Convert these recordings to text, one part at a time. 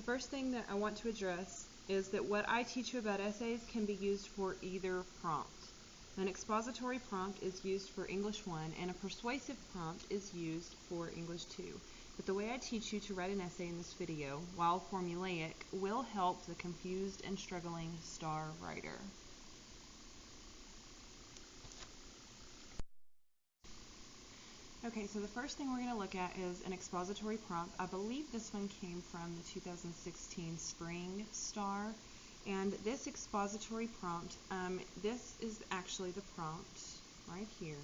the first thing that I want to address is that what I teach you about essays can be used for either prompt. An expository prompt is used for English 1 and a persuasive prompt is used for English 2. But the way I teach you to write an essay in this video, while formulaic, will help the confused and struggling star writer. Okay, so the first thing we're going to look at is an expository prompt. I believe this one came from the 2016 Spring Star. And this expository prompt, this is actually the prompt right here.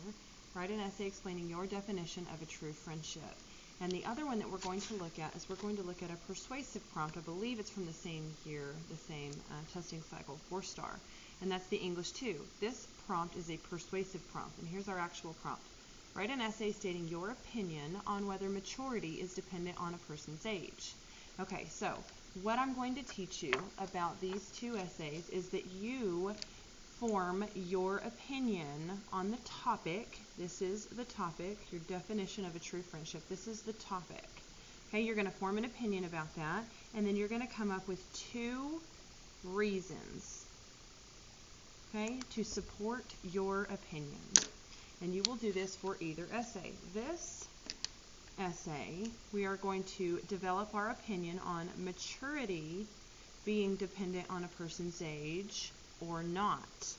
Write an essay explaining your definition of a true friendship. And the other one that we're going to look at is we're going to look at a persuasive prompt. I believe it's from the same year, the same testing cycle, 4-star. And that's the English 2. This prompt is a persuasive prompt. And here's our actual prompt. Write an essay stating your opinion on whether maturity is dependent on a person's age. Okay, so what I'm going to teach you about these two essays is that you form your opinion on the topic. This is the topic, your definition of a true friendship. This is the topic. Okay, you're going to form an opinion about that, and then you're going to come up with 2 reasons, okay, to support your opinion. And you will do this for either essay. This essay, we are going to develop our opinion on maturity being dependent on a person's age or not.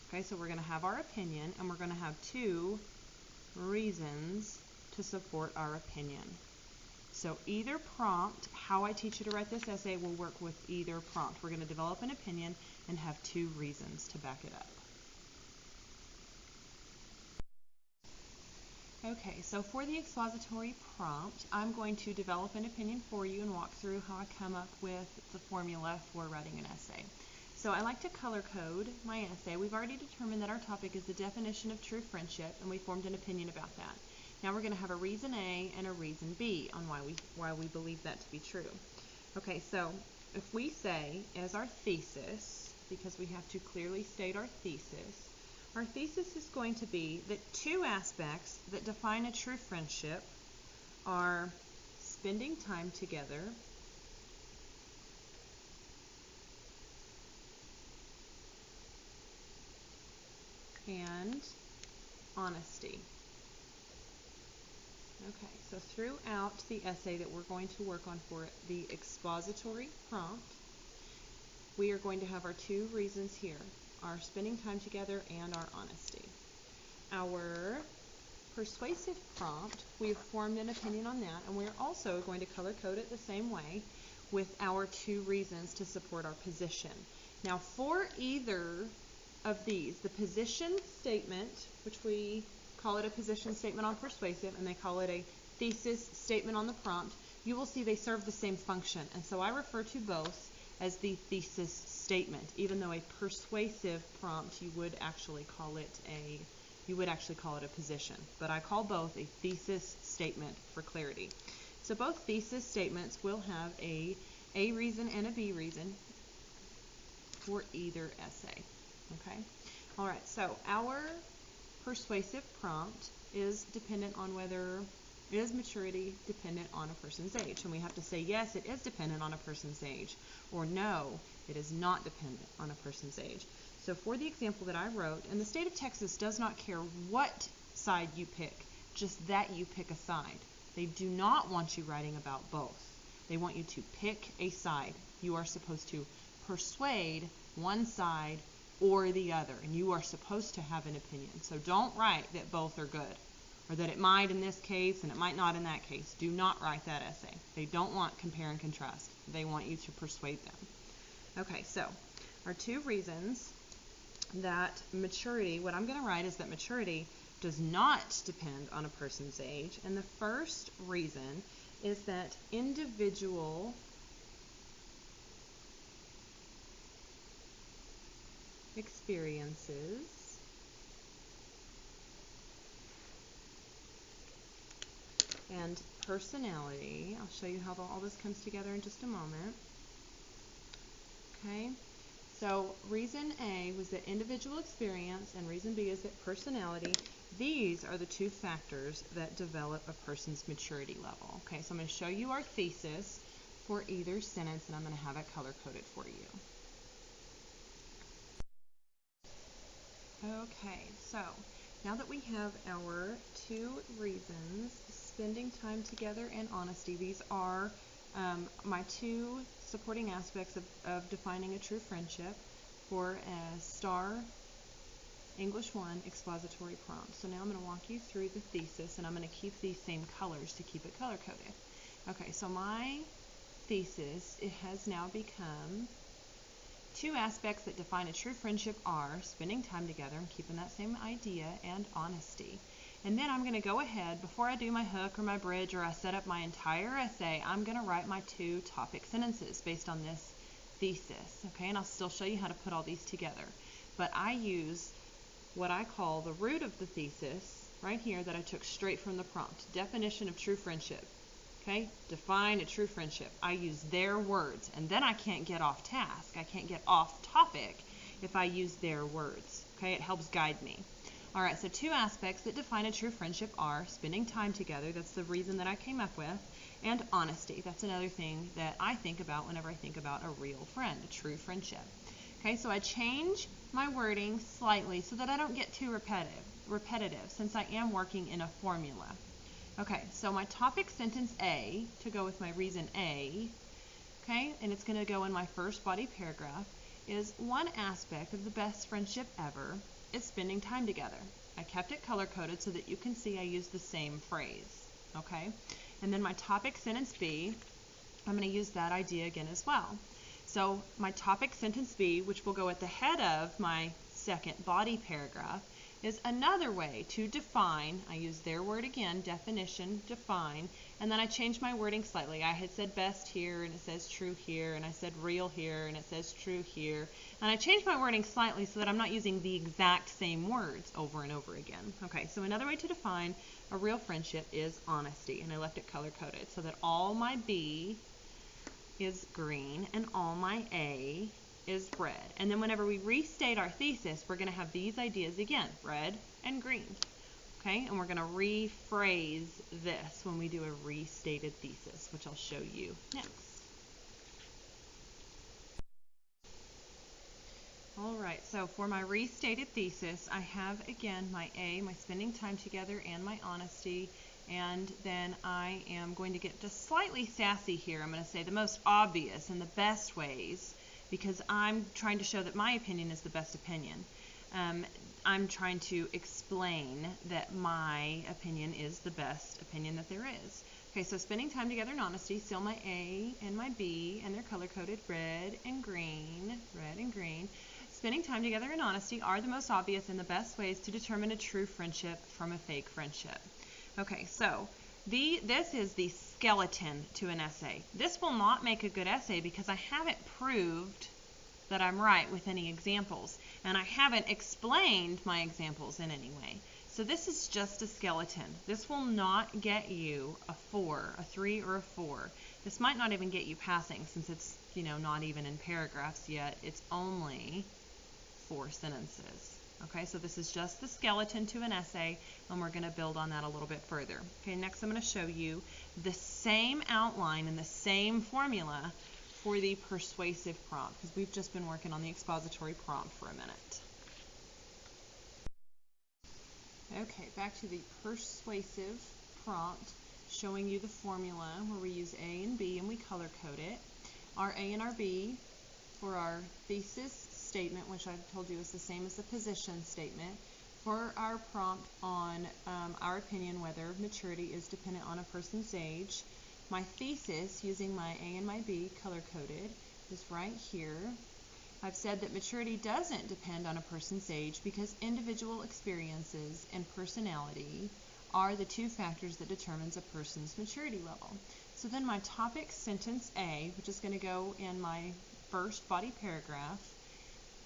Okay, so we're going to have our opinion and we're going to have 2 reasons to support our opinion. So either prompt, how I teach you to write this essay will work with either prompt. We're going to develop an opinion and have 2 reasons to back it up. Okay, so for the expository prompt, I'm going to develop an opinion for you and walk through how I come up with the formula for writing an essay. So I like to color code my essay. We've already determined that our topic is the definition of true friendship, and we formed an opinion about that. Now we're going to have a reason A and a reason B on why we believe that to be true. Okay, so if we say as our thesis, because we have to clearly state our thesis is going to be that 2 aspects that define a true friendship are spending time together and honesty. Okay, so throughout the essay that we're going to work on for the expository prompt, we are going to have our 2 reasons here. Our spending time together and our honesty. Our persuasive prompt, we've formed an opinion on that, and we're also going to color code it the same way with our 2 reasons to support our position. Now for either of these, the position statement, which we call it a position statement on persuasive, and they call it a thesis statement on the prompt, you will see they serve the same function, and so I refer to both as the thesis statement. Even though a persuasive prompt, you would actually call it a position, but I call both a thesis statement for clarity. So both thesis statements will have a reason and a B reason for either essay. Okay. All right. So our persuasive prompt is dependent on whether is maturity dependent on a person's age? And we have to say, yes, it is dependent on a person's age, or no, it is not dependent on a person's age. So for the example that I wrote, and the state of Texas does not care what side you pick, just that you pick a side. They do not want you writing about both. They want you to pick a side. You are supposed to persuade one side or the other, and you are supposed to have an opinion. So don't write that both are good, or that it might in this case and it might not in that case. Do not write that essay. They don't want compare and contrast. They want you to persuade them. Okay, so our 2 reasons that maturity, what I'm going to write is that maturity does not depend on a person's age. And the first reason is that individual experiences and personality. I'll show you how all this comes together in just a moment. Okay, so reason A was that individual experience, and reason B is that personality. These are the 2 factors that develop a person's maturity level. Okay, so I'm going to show you our thesis for either sentence, and I'm going to have it color-coded for you. Okay, so now that we have our 2 reasons, spending time together and honesty, these are my 2 supporting aspects of defining a true friendship for a STAR English 1 expository prompt. So now I'm going to walk you through the thesis, and I'm going to keep these same colors to keep it color-coded. Okay, so my thesis, it has now become 2 aspects that define a true friendship are spending time together, I'm keeping that same idea, and honesty. And then I'm going to go ahead, before I do my hook or my bridge or I set up my entire essay, I'm going to write my 2 topic sentences based on this thesis. Okay, and I'll still show you how to put all these together. But I use what I call the root of the thesis right here that I took straight from the prompt. Definition of true friendship. Okay, define a true friendship. I use their words, and then I can't get off task. I can't get off topic if I use their words. Okay, it helps guide me. All right, so 2 aspects that define a true friendship are spending time together, that's the reason that I came up with, and honesty. That's another thing that I think about whenever I think about a real friend, a true friendship. Okay, so I change my wording slightly so that I don't get too repetitive since I am working in a formula. Okay, so my topic sentence A, to go with my reason A, okay, and it's going to go in my first body paragraph, is one aspect of the best friendship ever is spending time together. I kept it color-coded so that you can see I used the same phrase, okay? And then my topic sentence B, I'm going to use that idea again as well. So my topic sentence B, which will go at the head of my second body paragraph, is another way to define, I use their word again, definition, define, and then I changed my wording slightly. I had said best here, and it says true here, and I said real here, and it says true here. And I changed my wording slightly so that I'm not using the exact same words over and over again. Okay, so another way to define a real friendship is honesty, and I left it color-coded so that all my B is green and all my A is red. And then whenever we restate our thesis, we're going to have these ideas again, red and green. Okay, and we're going to rephrase this when we do a restated thesis, which I'll show you next. All right, so for my restated thesis, I have again my A, my spending time together, and my honesty. And then I am going to get just slightly sassy here. I'm going to say the most obvious and the best ways, because I'm trying to show that my opinion is the best opinion. I'm trying to explain that my opinion is the best opinion that there is. Okay, so spending time together and honesty, still my A and my B, and they're color-coded red and green, red and green. Spending time together and honesty are the most obvious and the best ways to determine a true friendship from a fake friendship. Okay, so this is the skeleton to an essay. This will not make a good essay because I haven't proved that I'm right with any examples, and I haven't explained my examples in any way. So this is just a skeleton. This will not get you a 4, a 3, or a 4. This might not even get you passing since it's, not even in paragraphs yet. It's only 4 sentences. Okay, so this is just the skeleton to an essay, and we're going to build on that a little bit further. Okay, next I'm going to show you the same outline and the same formula for the persuasive prompt, because we've just been working on the expository prompt for a minute. Okay, back to the persuasive prompt, showing you the formula where we use A and B and we color code it. Our A and our B for our thesis statement, which I told you is the same as the position statement. For our prompt on our opinion whether maturity is dependent on a person's age, my thesis using my A and my B color-coded is right here. I've said that maturity doesn't depend on a person's age because individual experiences and personality are the 2 factors that determines a person's maturity level. So then my topic sentence A, which is going to go in my first body paragraph,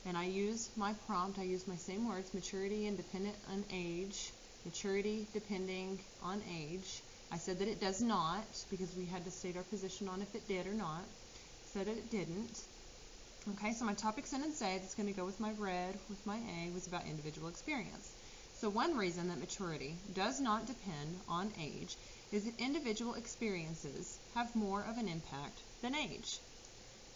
and I use my prompt, I use my same words, maturity and dependent on age, maturity depending on age. I said that it does not because we had to state our position on if it did or not. Said that it didn't. Okay, so my topic sentence A, that's going to go with my red, with my A, was about individual experience. So one reason that maturity does not depend on age is that individual experiences have more of an impact than age.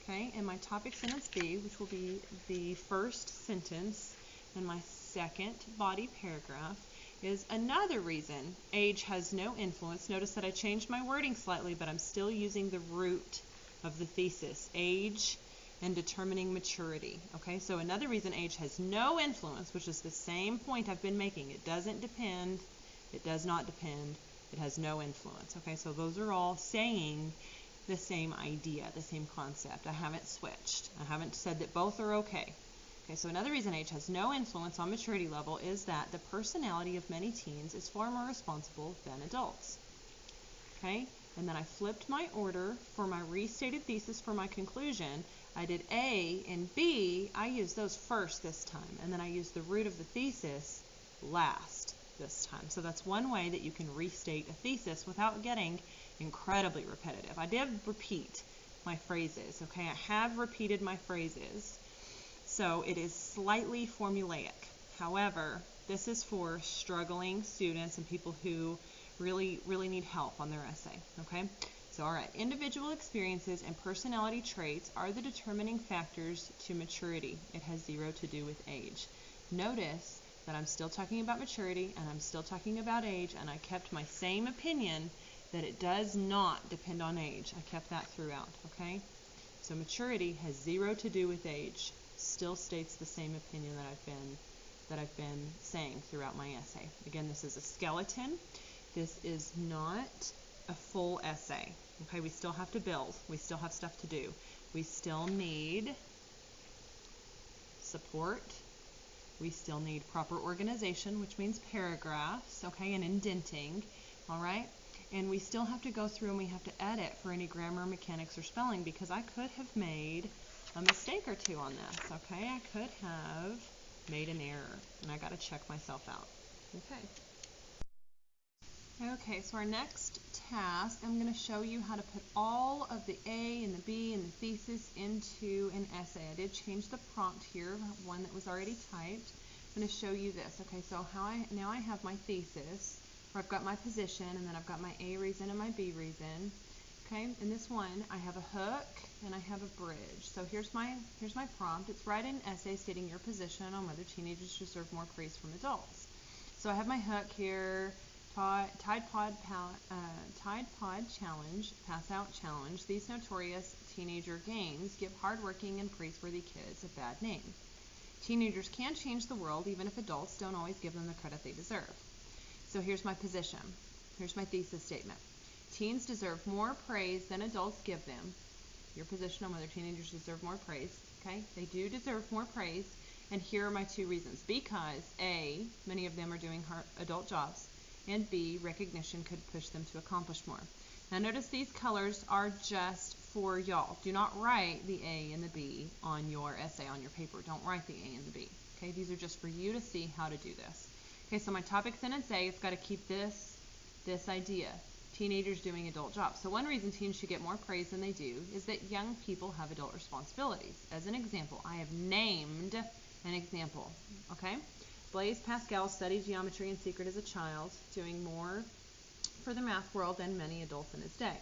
Okay, and my topic sentence B, which will be the first sentence in my second body paragraph, is another reason age has no influence. Notice that I changed my wording slightly, but I'm still using the root of the thesis, age and determining maturity. Okay, so another reason age has no influence, which is the same point I've been making. It doesn't depend, it does not depend, it has no influence. Okay, so those are all saying the same idea, the same concept. I haven't switched. I haven't said that both are okay. Okay, so another reason age has no influence on maturity level is that the personality of many teens is far more responsible than adults. Okay, and then I flipped my order for my restated thesis for my conclusion. I did A and B, I used those first this time, and then I used the root of the thesis last this time. So that's one way that you can restate a thesis without getting incredibly repetitive. I did repeat my phrases, okay? I have repeated my phrases, so it is slightly formulaic. However, this is for struggling students and people who really need help on their essay, okay? So, all right, individual experiences and personality traits are the determining factors to maturity. It has zero to do with age. Notice that I'm still talking about maturity and I'm still talking about age, and I kept my same opinion that it does not depend on age. I kept that throughout, okay? So maturity has zero to do with age. Still states the same opinion that I've been saying throughout my essay. Again, this is a skeleton. This is not a full essay. Okay, we still have to build. We still have stuff to do. We still need support. We still need proper organization, which means paragraphs, okay, and indenting, all right? And we still have to go through and we have to edit for any grammar, mechanics, or spelling, because I could have made a mistake or two on this, okay? I could have made an error, and I got to check myself out, okay? Okay, so our next task, I'm going to show you how to put all of the A and the B and the thesis into an essay. I did change the prompt here, one that was already typed. I'm going to show you this. Okay, so now I have my thesis, where I've got my position, and then I've got my A reason and my B reason. Okay, in this one, I have a hook and I have a bridge. So here's my prompt. It's write an essay stating your position on whether teenagers deserve more praise from adults. So I have my hook here. Tide Pod Challenge, Pass Out Challenge. These notorious teenager games give hardworking and praiseworthy kids a bad name. Teenagers can change the world even if adults don't always give them the credit they deserve. So here's my position. Here's my thesis statement. Teens deserve more praise than adults give them. Your position on whether teenagers deserve more praise. Okay, they do deserve more praise. And here are my two reasons. Because A, many of them are doing adult jobs. And B, recognition could push them to accomplish more. Now notice these colors are just for y'all. Do not write the A and the B on your essay, on your paper. Don't write the A and the B. Okay, these are just for you to see how to do this. Okay, so my topic sentence A, it's got to keep this idea. Teenagers doing adult jobs. So one reason teens should get more praise than they do is that young people have adult responsibilities. As an example, I have named an example. Okay? Blaise Pascal studied geometry in secret as a child, doing more for the math world than many adults in his day.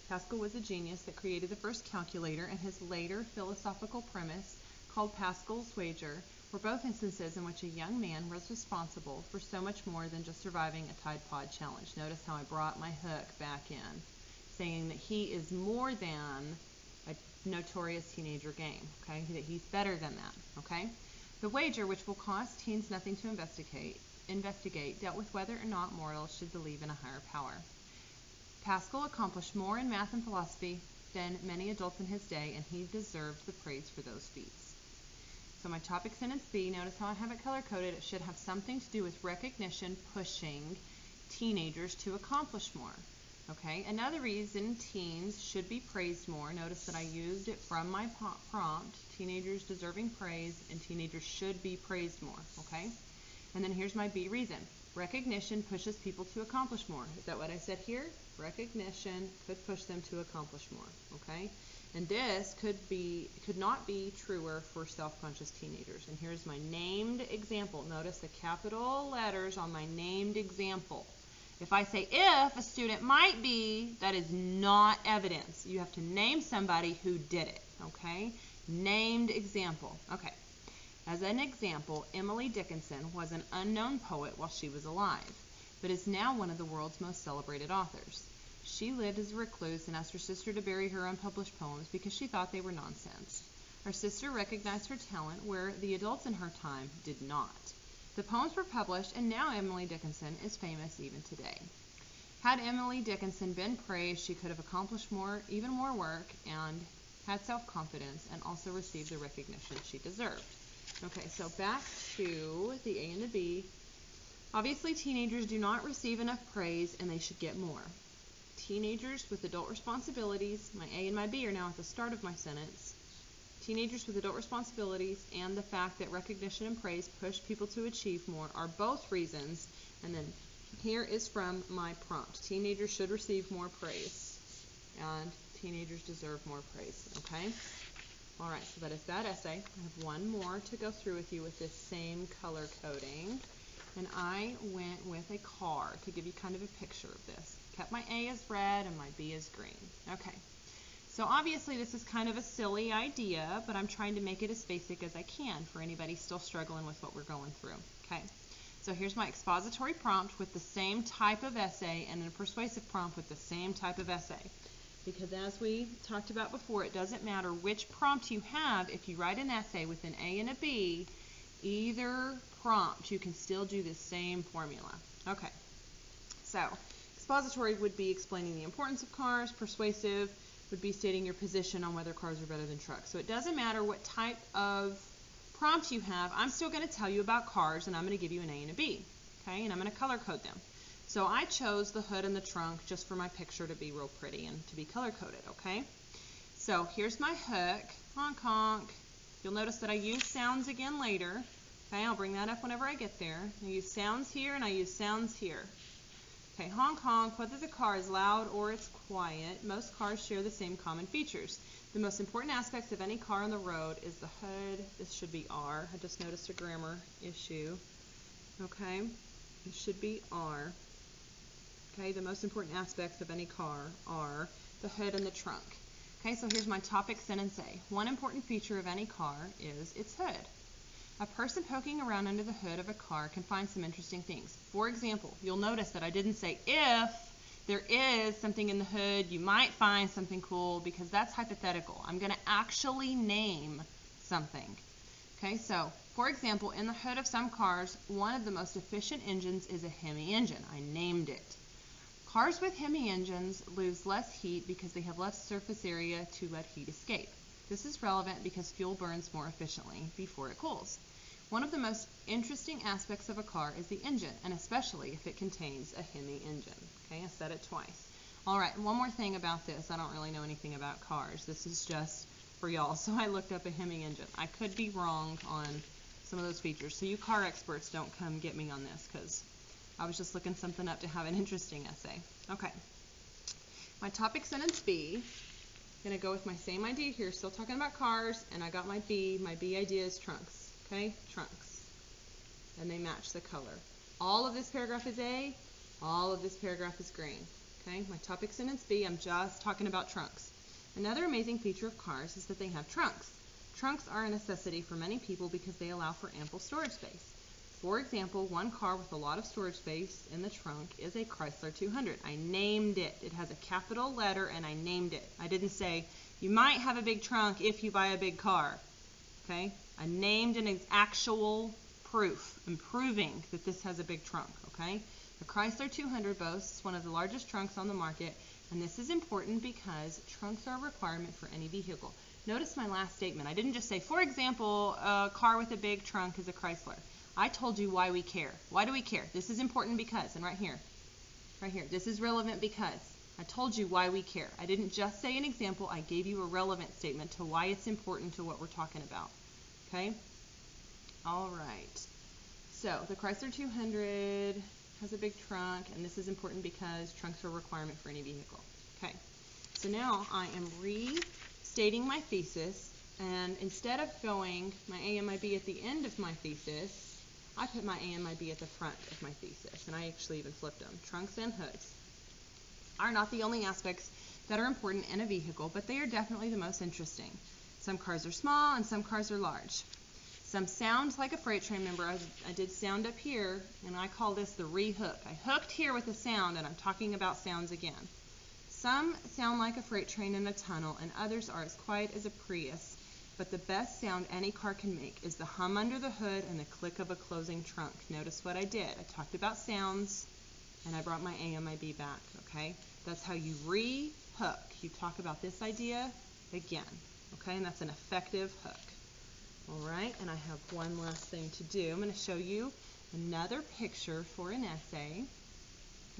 Pascal was a genius that created the first calculator, and his later philosophical premise, called Pascal's wager, were both instances in which a young man was responsible for so much more than just surviving a Tide Pod challenge. Notice how I brought my hook back in, saying that he is more than a notorious teenager game, okay? That he's better than that, okay? The wager, which will cost teens nothing to investigate, dealt with whether or not mortals should believe in a higher power. Pascal accomplished more in math and philosophy than many adults in his day, and he deserved the praise for those feats. So my topic sentence B, notice how I have it color-coded. It should have something to do with recognition pushing teenagers to accomplish more. Okay, another reason teens should be praised more, notice that I used it from my prompt, teenagers deserving praise and teenagers should be praised more, okay? And then here's my B reason. Recognition pushes people to accomplish more. Is that what I said here? Recognition could push them to accomplish more, okay? And this could not be truer for self-conscious teenagers. And here's my named example. Notice the capital letters on my named example. If I say if a student might be, that is not evidence. You have to name somebody who did it, okay? Named example. Okay. As an example, Emily Dickinson was an unknown poet while she was alive, but is now one of the world's most celebrated authors. She lived as a recluse and asked her sister to bury her unpublished poems because she thought they were nonsense. Her sister recognized her talent where the adults in her time did not. The poems were published, and now Emily Dickinson is famous even today. Had Emily Dickinson been praised, she could have accomplished even more work and had self-confidence and also received the recognition she deserved. Okay, so back to the A and the B. Obviously, teenagers do not receive enough praise, and they should get more. Teenagers with adult responsibilities, my A and my B are now at the start of my sentence. Teenagers with adult responsibilities and the fact that recognition and praise push people to achieve more are both reasons. And then here is from my prompt. Teenagers should receive more praise, and teenagers deserve more praise, okay? All right, so that is that essay. I have one more to go through with you with this same color coding. And I went with a car to give you kind of a picture of this. Kept my A as red and my B as green. Okay, so obviously this is kind of a silly idea, but I'm trying to make it as basic as I can for anybody still struggling with what we're going through. Okay, so here's my expository prompt with the same type of essay and a persuasive prompt with the same type of essay. Because as we talked about before, it doesn't matter which prompt you have. If you write an essay with an A and a B, either prompt, you can still do the same formula. Okay, so expository would be explaining the importance of cars. Persuasive would be stating your position on whether cars are better than trucks. So it doesn't matter what type of prompt you have. I'm still going to tell you about cars, and I'm going to give you an A and a B. Okay, and I'm going to color code them. So I chose the hood and the trunk just for my picture to be real pretty and to be color coded, okay? So here's my hook, honk honk. You'll notice that I use sounds again later. Okay, I'll bring that up whenever I get there. I use sounds here and I use sounds here. Okay, honk honk, whether the car is loud or it's quiet, most cars share the same common features. The most important aspects of any car on the road is the hood. This should be R. I just noticed a grammar issue. Okay, it should be R. Okay, the most important aspects of any car are the hood and the trunk. Okay, so here's my topic sentence A. One important feature of any car is its hood. A person poking around under the hood of a car can find some interesting things. For example, you'll notice that I didn't say if there is something in the hood, you might find something cool, because that's hypothetical. I'm going to actually name something. Okay, so for example, in the hood of some cars, one of the most efficient engines is a Hemi engine. I named it. Cars with Hemi engines lose less heat because they have less surface area to let heat escape. This is relevant because fuel burns more efficiently before it cools. One of the most interesting aspects of a car is the engine, and especially if it contains a Hemi engine. Okay, I said it twice. All right, one more thing about this. I don't really know anything about cars. This is just for y'all, so I looked up a Hemi engine. I could be wrong on some of those features, so you car experts don't come get me on this, because I was just looking something up to have an interesting essay. Okay, my topic sentence B, I'm going to go with my same idea here, still talking about cars, and I got my B. My B idea is trunks. Okay, trunks. And they match the color. All of this paragraph is A, all of this paragraph is green. Okay, my topic sentence B, I'm just talking about trunks. Another amazing feature of cars is that they have trunks. Trunks are a necessity for many people because they allow for ample storage space. For example, one car with a lot of storage space in the trunk is a Chrysler 200. I named it. It has a capital letter and I named it. I didn't say, you might have a big trunk if you buy a big car. Okay? I named an actual proof. I'm proving that this has a big trunk. Okay? The Chrysler 200 boasts one of the largest trunks on the market, and this is important because trunks are a requirement for any vehicle. Notice my last statement. I didn't just say, for example, a car with a big trunk is a Chrysler. I told you why we care. Why do we care? This is important because, and right here, this is relevant because. I told you why we care. I didn't just say an example. I gave you a relevant statement to why it's important to what we're talking about. Okay? All right. So the Chrysler 200 has a big trunk, and this is important because trunks are a requirement for any vehicle. Okay. So now I am restating my thesis, and instead of going my A and my B at the end of my thesis, I put my A and my B at the front of my thesis, and I actually even flipped them. Trunks and hoods are not the only aspects that are important in a vehicle, but they are definitely the most interesting. Some cars are small and some cars are large. Some sound like a freight train. Remember, I did sound up here, and I call this the re-hook. I hooked here with a sound, and I'm talking about sounds again. Some sound like a freight train in a tunnel, and others are as quiet as a Prius. But the best sound any car can make is the hum under the hood and the click of a closing trunk. Notice what I did. I talked about sounds, and I brought my A and my B back, okay? That's how you re-hook. You talk about this idea again, okay? And that's an effective hook. All right, and I have one last thing to do. I'm going to show you another picture for an essay,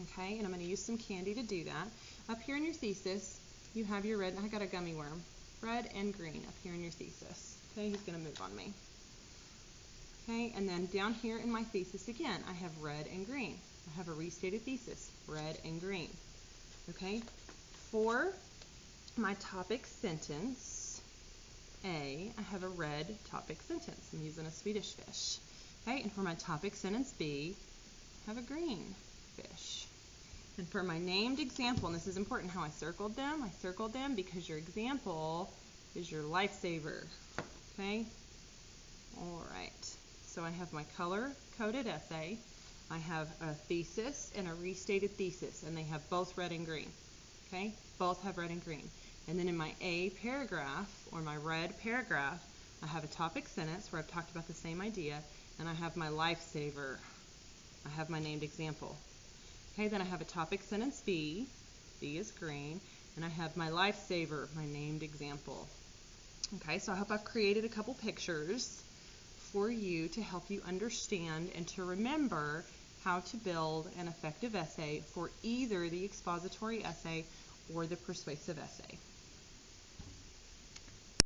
okay? And I'm going to use some candy to do that. Up here in your thesis, you have your red, I got a gummy worm, red and green up here in your thesis. Okay, he's going to move on me. Okay, and then down here in my thesis again, I have red and green. I have a restated thesis, red and green. Okay, for my topic sentence A, I have a red topic sentence. I'm using a Swedish fish. Okay, and for my topic sentence B, I have a green fish. And for my named example, and this is important how I circled them because your example is your lifesaver. Okay? All right. So I have my color-coded essay. I have a thesis and a restated thesis, and they have both red and green. Okay? Both have red and green. And then in my A paragraph, or my red paragraph, I have a topic sentence where I've talked about the same idea, and I have my lifesaver. I have my named example. Okay, then I have a topic sentence B. B is green. And I have my lifesaver, my named example. Okay, so I hope I've created a couple pictures for you to help you understand and to remember how to build an effective essay for either the expository essay or the persuasive essay.